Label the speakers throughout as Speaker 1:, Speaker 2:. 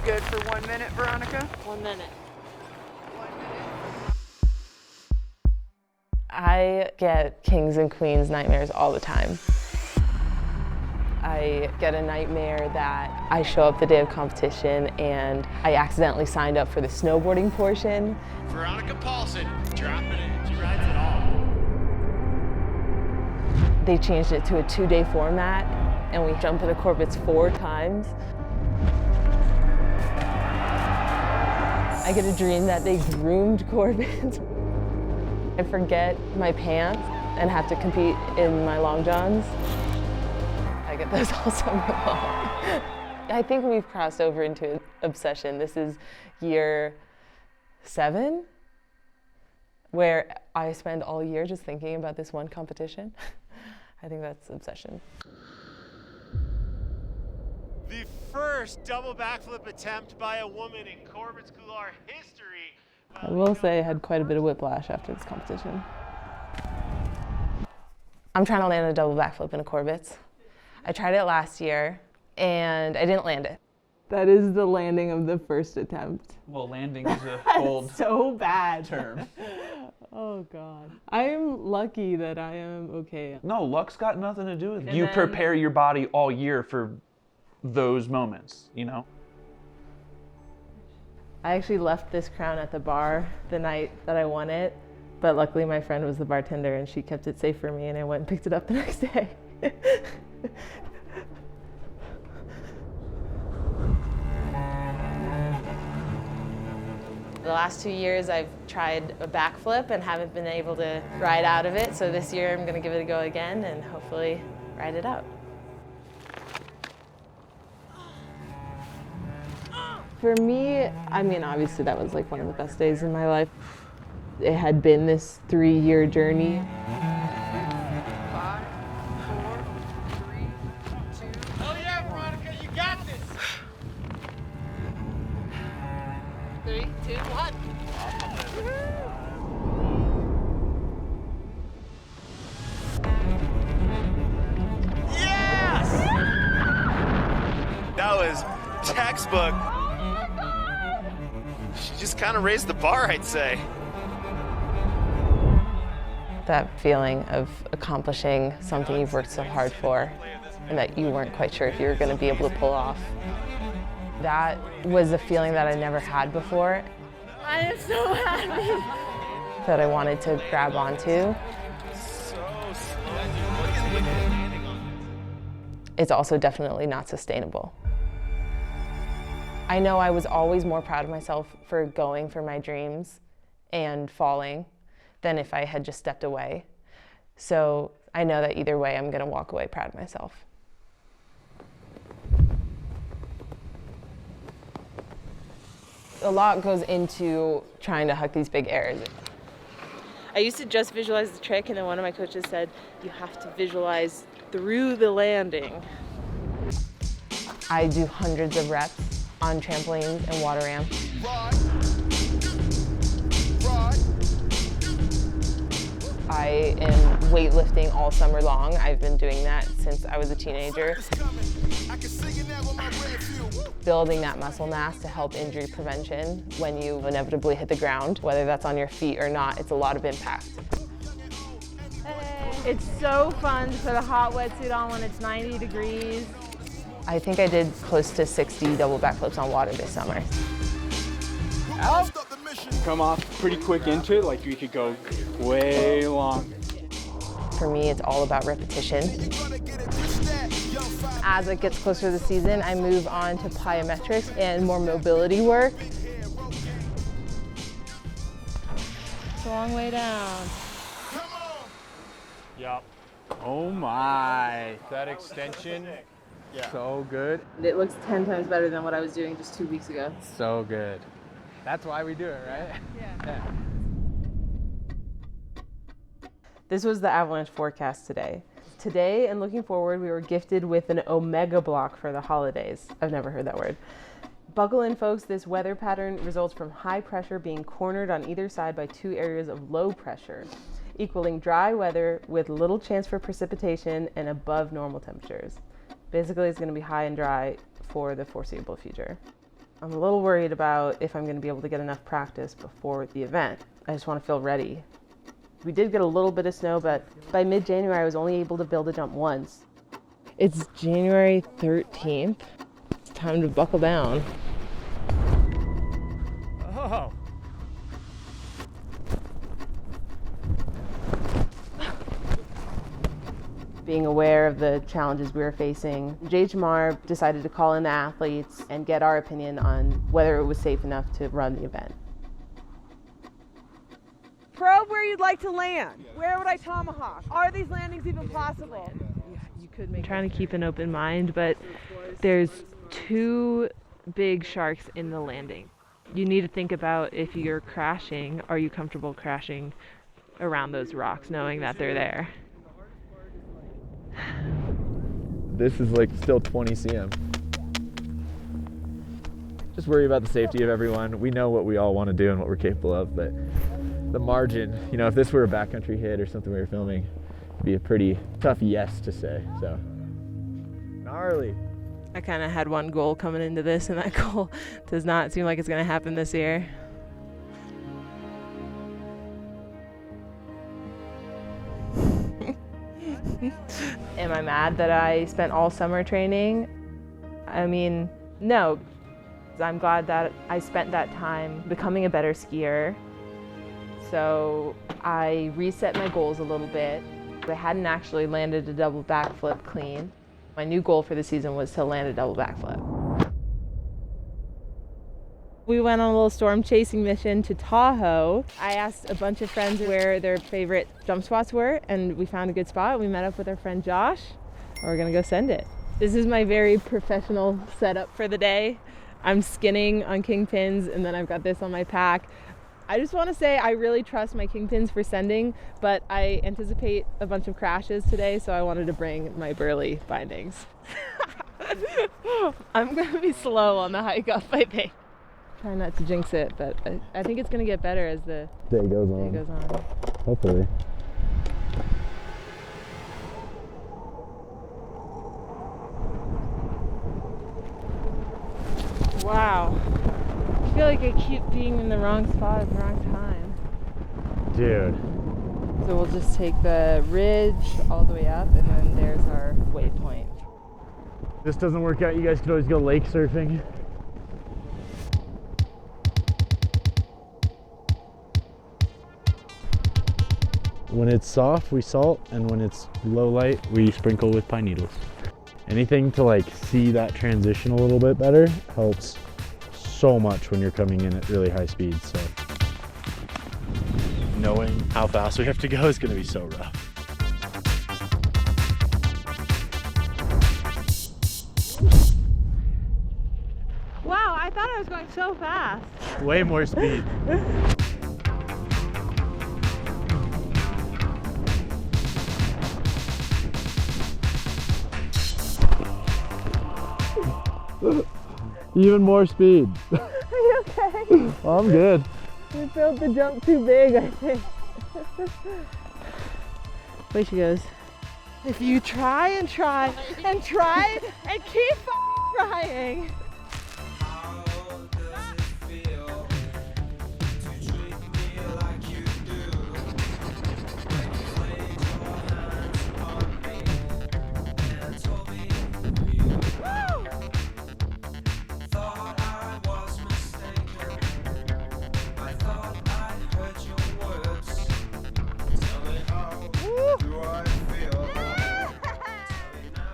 Speaker 1: You good for 1 minute, Veronica?
Speaker 2: 1 minute.
Speaker 1: 1 minute.
Speaker 3: I get kings and queens nightmares all the time. I get a nightmare that I show up the day of competition and I accidentally signed up for the snowboarding portion.
Speaker 4: Veronica Paulson, dropping it. She rides it all.
Speaker 3: They changed it to a 2-day format and we jump into Corbett's 4 times. I get a dream that they groomed Corbett. I forget my pants and have to compete in my long johns. I get those all summer long. I think we've crossed over into obsession. This is year 7, where I spend all year just thinking about this one competition. I think that's obsession.
Speaker 4: The first double backflip attempt by a woman in CORBET'S COULOIR history.
Speaker 3: I will say I had quite a bit of whiplash after this competition. I'm trying to land a double backflip in a Corbett's. I tried it last year and I didn't land it. That is the landing of the first attempt.
Speaker 5: Well, landing is a bold
Speaker 3: so bad
Speaker 5: term.
Speaker 3: Oh God. I am lucky that I am okay.
Speaker 5: No, luck's got nothing to do with it.
Speaker 3: And
Speaker 5: You
Speaker 3: then-
Speaker 5: prepare your body all year for those moments, you know?
Speaker 3: I actually left this crown at the bar the night that I won it, but luckily my friend was the bartender and she kept it safe for me and I went and picked it up the next day. The last 2 years I've tried a backflip and haven't been able to ride out of it, so this year I'm going to give it a go again and hopefully ride it out. For me, I mean, obviously that was like one of the best days in my life. It had been this 3-year journey.
Speaker 1: 5, 4, 3, 2.
Speaker 4: Oh yeah, Veronica, you got this.
Speaker 2: 3, 2, 1.
Speaker 4: Yes! That was textbook. She just kind of raised the bar, I'd say.
Speaker 3: That feeling of accomplishing something you've worked so hard for and that you weren't quite sure if you were going to be able to pull off. That was a feeling that I never had before.
Speaker 2: I am so happy.
Speaker 3: That I wanted to grab onto. It's also definitely not sustainable. I know I was always more proud of myself for going for my dreams and falling than if I had just stepped away. So I know that either way, I'm gonna walk away proud of myself. A lot goes into trying to huck these big airs. I used to just visualize the trick, and then one of my coaches said, you have to visualize through the landing. I do hundreds of reps on trampolines and water ramps. I am weightlifting all summer long. I've been doing that since I was a teenager. Building that muscle mass to help injury prevention when you inevitably hit the ground, whether that's on your feet or not, it's a lot of impact.
Speaker 2: It's so fun to put a hot wetsuit on when it's 90 degrees.
Speaker 3: I think I did close to 60 double backflips on water this summer.
Speaker 6: Come off pretty quick into it, like you could go way long.
Speaker 3: For me, it's all about repetition. As it gets closer to the season, I move on to plyometrics and more mobility work.
Speaker 2: It's a long way down.
Speaker 6: Yup. Oh my. That extension, so good.
Speaker 3: It looks 10 times better than what I was doing just 2 weeks ago.
Speaker 6: So good. That's why we do it, right?
Speaker 2: Yeah.
Speaker 3: This was the avalanche forecast today. Today, and looking forward, we were gifted with an omega block for the holidays. I've never heard that word. Buckle in, folks. This weather pattern results from high pressure being cornered on either side by 2 areas of low pressure, equaling dry weather with little chance for precipitation and above normal temperatures. Basically, it's going to be high and dry for the foreseeable future. I'm a little worried about if I'm going to be able to get enough practice before the event. I just want to feel ready. We did get a little bit of snow, but by mid-January I was only able to build a jump once. It's January 13th. It's time to buckle down.
Speaker 4: Oh.
Speaker 3: Being aware of the challenges we were facing, JHMR decided to call in the athletes and get our opinion on whether it was safe enough to run the event.
Speaker 2: Probe where you'd like to land. Where would I tomahawk? Are these landings even possible?
Speaker 3: I'm trying to keep an open mind, but there's 2 big sharks in the landing. You need to think about, if you're crashing, are you comfortable crashing around those rocks knowing that they're there?
Speaker 7: This is like still 20 cm. Just worry about the safety of everyone. We know what we all want to do and what we're capable of, but the margin, you know, if this were a backcountry hit or something we were filming, it'd be a pretty tough yes to say, so. Gnarly.
Speaker 3: I kind of had one goal coming into this, and that goal does not seem like it's going to happen this year. Am I mad that I spent all summer training? I mean, no. I'm glad that I spent that time becoming a better skier. So I reset my goals a little bit. I hadn't actually landed a double backflip clean. My new goal for the season was to land a double backflip. We went on a little storm chasing mission to Tahoe. I asked a bunch of friends where their favorite jump spots were, and we found a good spot. We met up with our friend Josh. We're gonna go send it. This is my very professional setup for the day. I'm skinning on kingpins, and then I've got this on my pack. I just want to say I really trust my kingpins for sending, but I anticipate a bunch of crashes today, so I wanted to bring my burley bindings. I'm going to be slow on the hike up, I think. Try not to jinx it, but I think it's going to get better as the
Speaker 7: Day goes on. Hopefully.
Speaker 3: Wow. I feel like I keep being in the wrong spot at the wrong time.
Speaker 7: Dude.
Speaker 3: So we'll just take the ridge all the way up, and then there's our waypoint.
Speaker 7: If this doesn't work out, you guys could always go lake surfing. When it's soft, we salt, and when it's low light, we sprinkle with pine needles. Anything to like see that transition a little bit better helps so much when you're coming in at really high speeds. So knowing how fast we have to go is going to be so rough.
Speaker 2: Wow, I thought I was going so fast.
Speaker 7: Way more speed. Even more speed.
Speaker 2: Are you okay?
Speaker 7: I'm good.
Speaker 3: We filled the jump too big, I think. Way she goes. If you try and try and try and keep trying.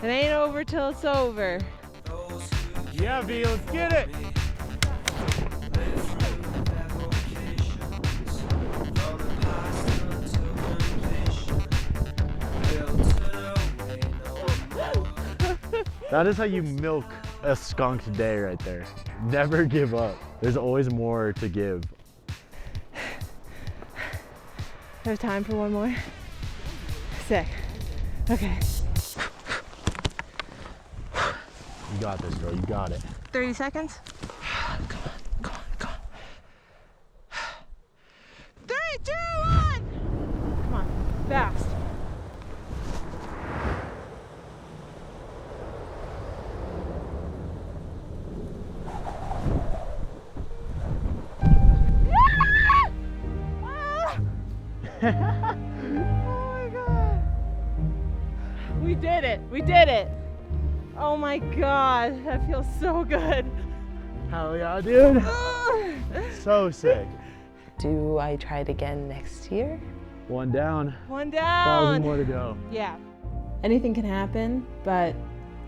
Speaker 3: It ain't over till it's over.
Speaker 4: Yeah, V, let's get it.
Speaker 7: That is how you milk a skunked day right there. Never give up. There's always more to give.
Speaker 3: I have time for one more. Sick. Okay.
Speaker 7: You got this, girl. You got it.
Speaker 3: 30 seconds. Come on. 3, 2, 1. Come on, fast.
Speaker 2: We did it. We did it. Oh my God, that feels so good.
Speaker 7: Hell yeah, dude. So sick.
Speaker 3: Do I try it again next year?
Speaker 7: One down.
Speaker 2: 1
Speaker 7: 1,000
Speaker 2: down.
Speaker 7: more to go.
Speaker 2: Yeah.
Speaker 8: Anything can happen, but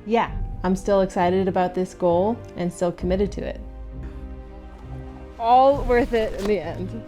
Speaker 8: yeah, I'm still excited about this goal and still committed to it.
Speaker 2: All worth it in the end.